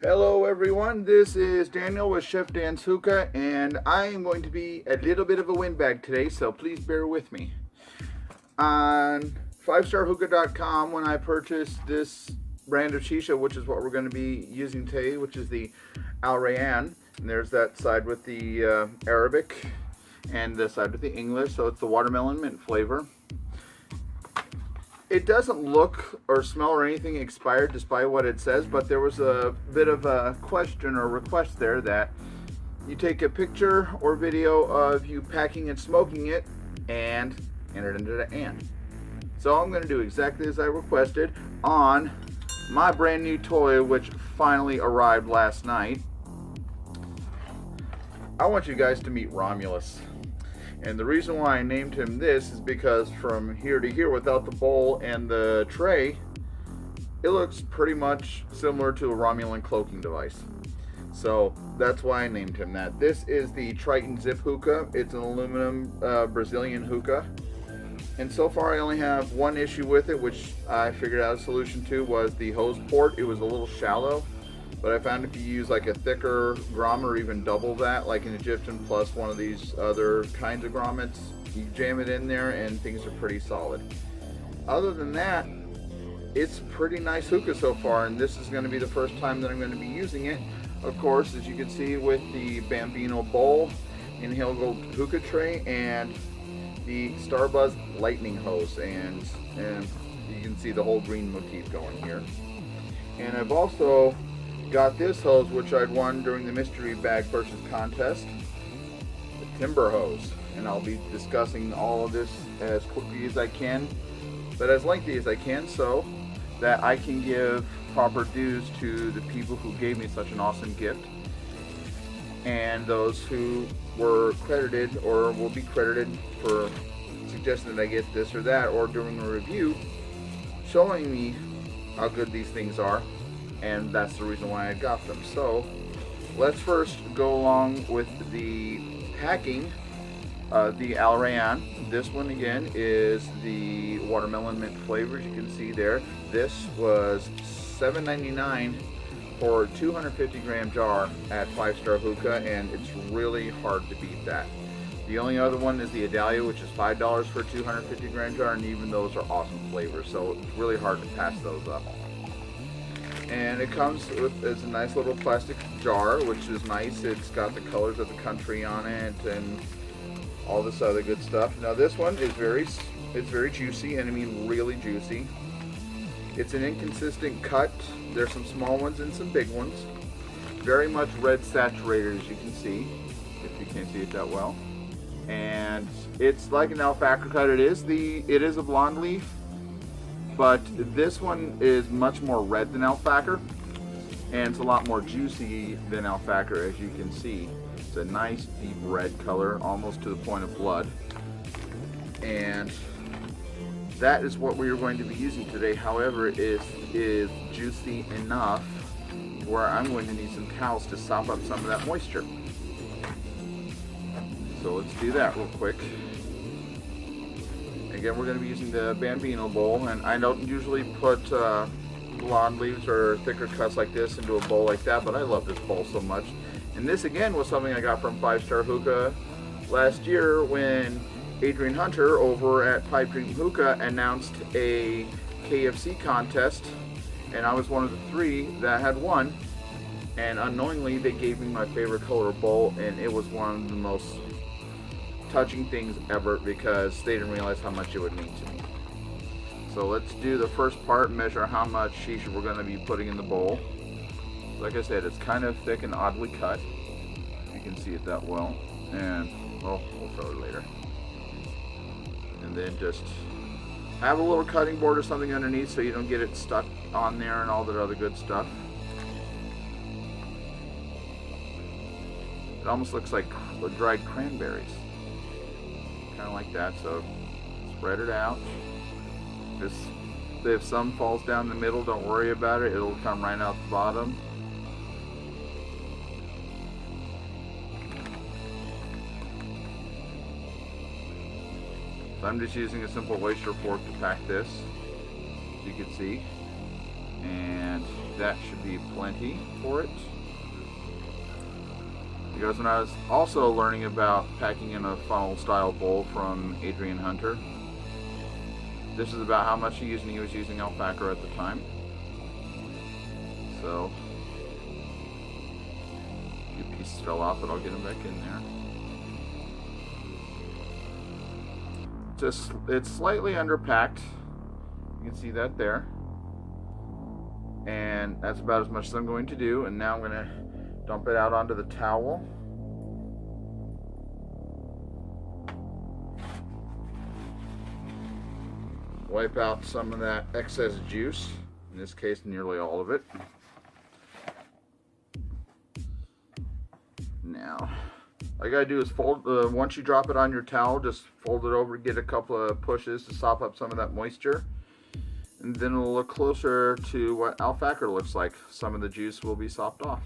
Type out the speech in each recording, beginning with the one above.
Hello everyone, this is Daniel with Chef Dan's Hookah, and I am going to be a little bit of a windbag today, so please bear with me. On 5StarHookah.com, when I purchased this brand of shisha, which is what we're going to be using today, which is the Rayan, and there's that side with the Arabic and the side with the English, so it's the watermelon mint flavor. It doesn't look or smell or anything expired despite what it says, but there was a bit of a question or request there that you take a picture or video of you packing and smoking it and enter it into the AND. So I'm going to do exactly as I requested on my brand new toy, which finally arrived last night. I want you guys to meet Romulus. And the reason why I named him this is because from here to here, without the bowl and the tray, it looks pretty much similar to a Romulan cloaking device. So that's why I named him that. This is the Triton Zip Hookah. It's an aluminum Brazilian hookah. And so far I only have one issue with it, which I figured out a solution to, was the hose port. It was a little shallow. But I found if you use like a thicker grommet or even double that, like an Egyptian plus one of these other kinds of grommets, you jam it in there and things are pretty solid. Other than that, it's a pretty nice hookah so far, and this is going to be the first time that I'm going to be using it. Of course, as you can see with the Bambino bowl, Inhale Gold hookah tray, and the Starbuzz lightning hose, and you can see the whole green motif going here. And I've also got this hose, which I'd won during the mystery bag purchase contest, the Tymber hose, and I'll be discussing all of this as quickly as I can, but as lengthy as I can, so that I can give proper dues to the people who gave me such an awesome gift, and those who were credited or will be credited for suggesting that I get this or that, or during a review showing me how good these things are. And that's the reason why I got them. So let's first go along with the packing. The Rayan. This one again is the watermelon mint flavor, as you can see there. This was $7.99 for a 250 gram jar at 5-Star Hookah, and it's really hard to beat that. The only other one is the Adalia, which is $5 for a 250 gram jar, and even those are awesome flavors, so it's really hard to pass those up. And it comes with as a nice little plastic jar, which is nice. It's got the colors of the country on it and all this other good stuff. Now this one is very juicy, and I mean really juicy. It's an inconsistent cut. There's some small ones and some big ones. Very much red saturated, as you can see, if you can't see it that well. And it's like an alpaca cut. It is a blonde leaf. But this one is much more red than alpaca, and it's a lot more juicy than alpaca, as you can see. It's a nice deep red color, almost to the point of blood. And that is what we are going to be using today. However, it is juicy enough where I'm going to need some towels to sop up some of that moisture. So let's do that real quick. Again, we're going to be using the Bambino bowl, and I don't usually put blonde leaves or thicker cuts like this into a bowl like that, but I love this bowl so much. And this again was something I got from 5-Star Hookah last year when Adrian Hunter over at Pipe Dream Hookah announced a KFC contest, and I was one of the 3 that had won, and unknowingly they gave me my favorite color bowl, and it was one of the most touching things ever because they didn't realize how much it would mean to me. So let's do the first part, measure how much shisha we're going to be putting in the bowl. Like I said, it's kind of thick and oddly cut. You can see it that well, and well, we'll show it later. And then just have a little cutting board or something underneath so you don't get it stuck on there and all that other good stuff. It almost looks like dried cranberries. Kind of like that, so spread it out. If some falls down the middle, don't worry about it. It'll come right out the bottom. So I'm just using a simple oyster fork to pack this, as you can see. and that should be plenty for it. Because when I was also learning about packing in a funnel style bowl from Adrian Hunter, this is about how much he used, and he was using alpaca at the time. So, a few pieces fell off, but I'll get them back in there. It's slightly underpacked. You can see that there. And that's about as much as I'm going to do. And now I'm going to dump it out onto the towel. Wipe out some of that excess juice. In this case, nearly all of it. Now, all you gotta do is fold, once you drop it on your towel, just fold it over, get a couple of pushes to sop up some of that moisture. And then it'll look closer to what alpaca looks like. Some of the juice will be sopped off.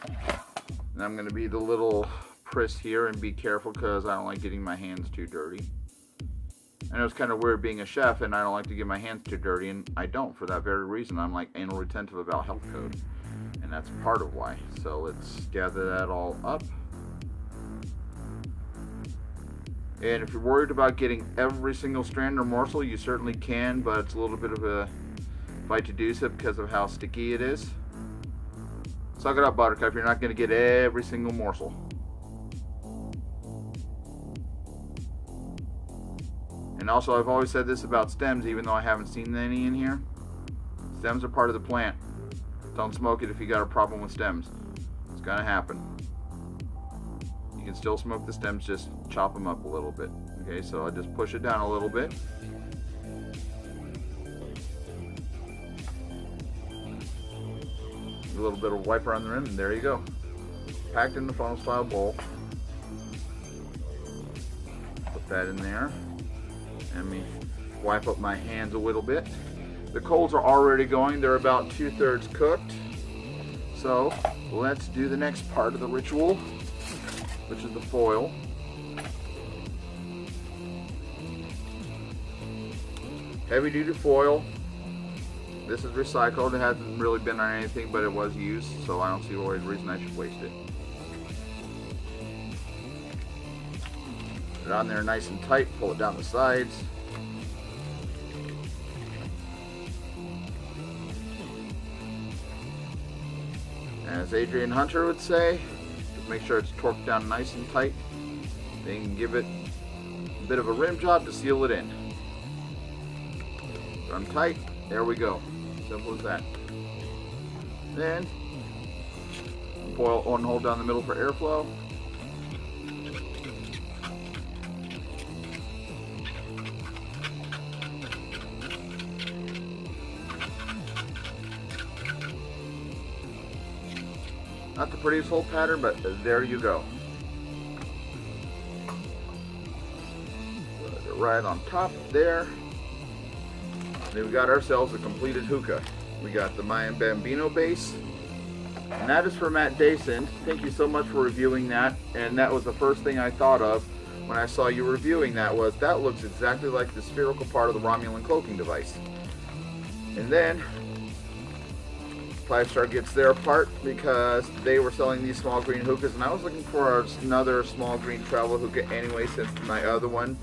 And I'm gonna be the little priss here and be careful because I don't like getting my hands too dirty. I know it's kind of weird being a chef and I don't like to get my hands too dirty, and I don't for that very reason. I'm like anal retentive about health code, and that's part of why. So let's gather that all up. And if you're worried about getting every single strand or morsel, you certainly can, but it's a little bit of a fight to do so because of how sticky it is. Suck it up, Buttercup. You're not going to get every single morsel. And also, I've always said this about stems, even though I haven't seen any in here. Stems are part of the plant. Don't smoke it if you got a problem with stems. It's gonna happen. You can still smoke the stems, just chop them up a little bit. Okay, so I just push it down a little bit. A little bit of wiper on the rim, and there you go. Packed in the funnel style bowl. Put that in there. Let me wipe up my hands a little bit. The coals are already going. They're about 2/3 cooked. So let's do the next part of the ritual, which is the foil. Heavy duty foil. This is recycled. It hasn't really been on anything, but it was used, so I don't see any reason I should waste it. Put it on there nice and tight, pull it down the sides. As Adrian Hunter would say, just make sure it's torqued down nice and tight. Then give it a bit of a rim job to seal it in. Done tight, there we go. Simple as that. Then, foil one hole down the middle for airflow. Not the prettiest hole pattern, but there you go. Put it right on top there. Then we got ourselves a completed hookah. We got the Mayan Bambino base, and that is for Matt Dason. Thank you so much for reviewing that. And that was the first thing I thought of when I saw you reviewing that, was that looks exactly like the spherical part of the Romulan cloaking device. And then 5-Star gets their part because they were selling these small green hookahs, and I was looking for another small green travel hookah anyway, since my other one,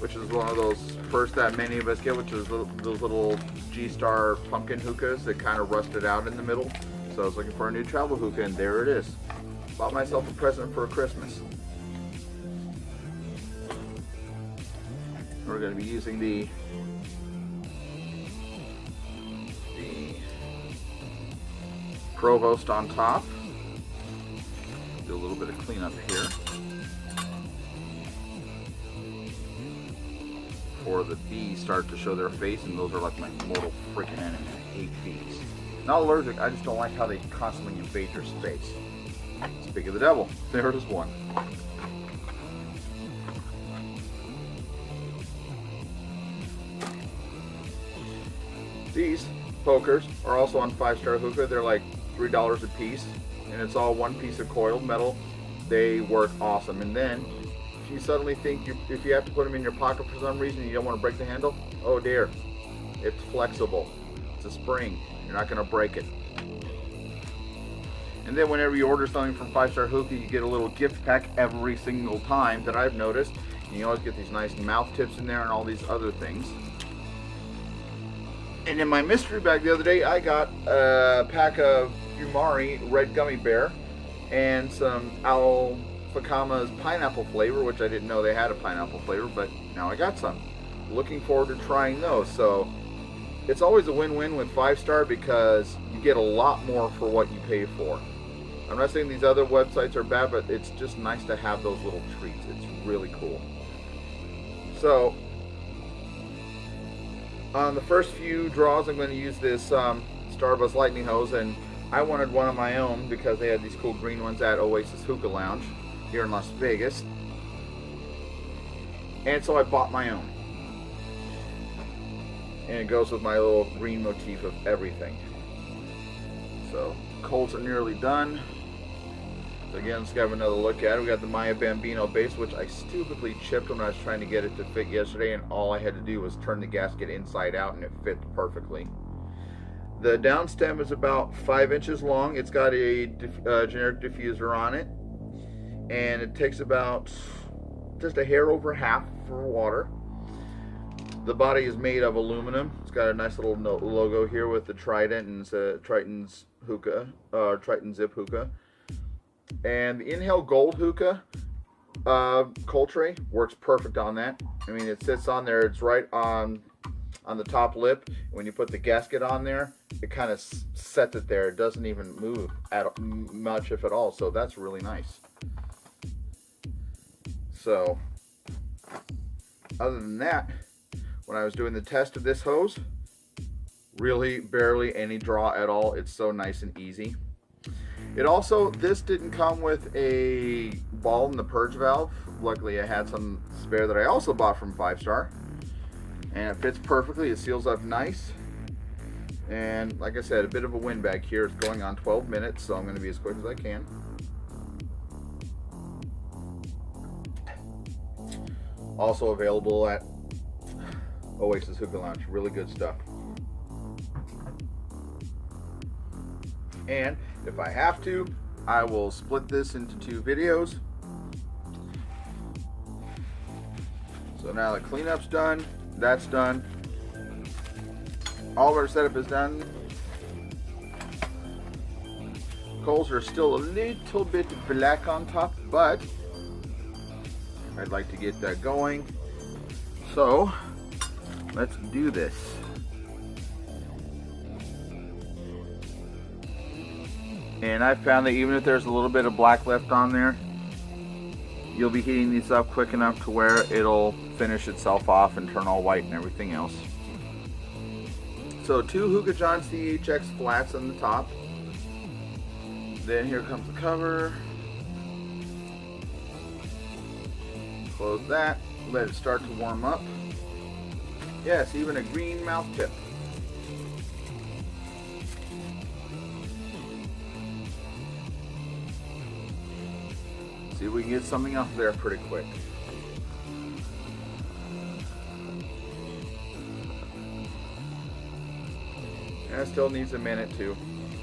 which is one of those first that many of us get, which is those little G-Star pumpkin hookahs that kind of rusted out in the middle. So I was looking for a new travel hookah, and there it is. Bought myself a present for Christmas. We're going to be using the Provost on top. Do a little bit of cleanup here before the bees start to show their face, and those are like my mortal freaking enemy. I hate bees. Not allergic, I just don't like how they constantly invade your space. Speak of the devil, there is one. These pokers are also on 5-Star Hookah. They're like $3 a piece, and it's all one piece of coiled metal. They work awesome. And then if you suddenly think if you have to put them in your pocket for some reason and you don't want to break the handle, oh dear, It's flexible. It's a spring. You're not going to break it. And then whenever you order something from 5-Star Hookah, you get a little gift pack every single time that I've noticed. And you always get these nice mouth tips in there and all these other things. And in my mystery bag the other day, I got a pack of Umari Red Gummy Bear and some Alfacama's pineapple flavor, which I didn't know they had a pineapple flavor, but now I got some. Looking forward to trying those. So it's always a win-win with 5-Star because you get a lot more for what you pay for. I'm not saying these other websites are bad, but it's just nice to have those little treats. It's really cool. So on the first few draws, I'm going to use this Starbuzz lightning hose, and I wanted one of my own because they had these cool green ones at Oasis Hookah Lounge here in Las Vegas. And so I bought my own. And it goes with my little green motif of everything. So, coals are nearly done. So again, let's have another look at it. We got the Maya Bambino base, which I stupidly chipped when I was trying to get it to fit yesterday, and all I had to do was turn the gasket inside out and it fit perfectly. The down stem is about 5 inches long. It's got a generic diffuser on it, and it takes about just a hair over half for water. The body is made of aluminum. It's got a nice little logo here with the Triton, and it's Triton's hookah, Triton Zip hookah. And the Inhale Gold hookah coal tray works perfect on that. I mean, it sits on there. It's right on the top lip. When you put the gasket on there, it kind of sets it there. It doesn't even move much, if at all. So that's really nice. So, other than that, when I was doing the test of this hose, really barely any draw at all. It's so nice and easy. It also, this didn't come with a ball in the purge valve. Luckily I had some spare that I also bought from 5-Star. And it fits perfectly, it seals up nice. And like I said, a bit of a wind bag here. It's going on 12 minutes, so I'm going to be as quick as I can. Also available at Oasis Hookah Lounge. Really good stuff. And if I have to, I will split this into 2 videos. So now the cleanup's done, that's done. All of our setup is done. Coals are still a little bit black on top, but I'd like to get that going. So let's do this. And I found that even if there's a little bit of black left on there, you'll be heating these up quick enough to where it'll finish itself off and turn all white and everything else. So 2 Hookah John CHX flats on the top. Then here comes the cover. Close that, let it start to warm up. Yes, even a green mouth tip. See if we can get something off there pretty quick. And it still needs a minute too.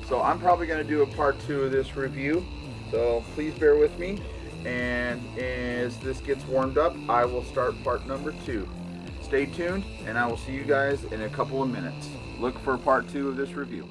So I'm probably going to do a part 2 of this review. So please bear with me. And as this gets warmed up, I will start part number 2. Stay tuned, and I will see you guys in a couple of minutes. Look for part 2 of this review.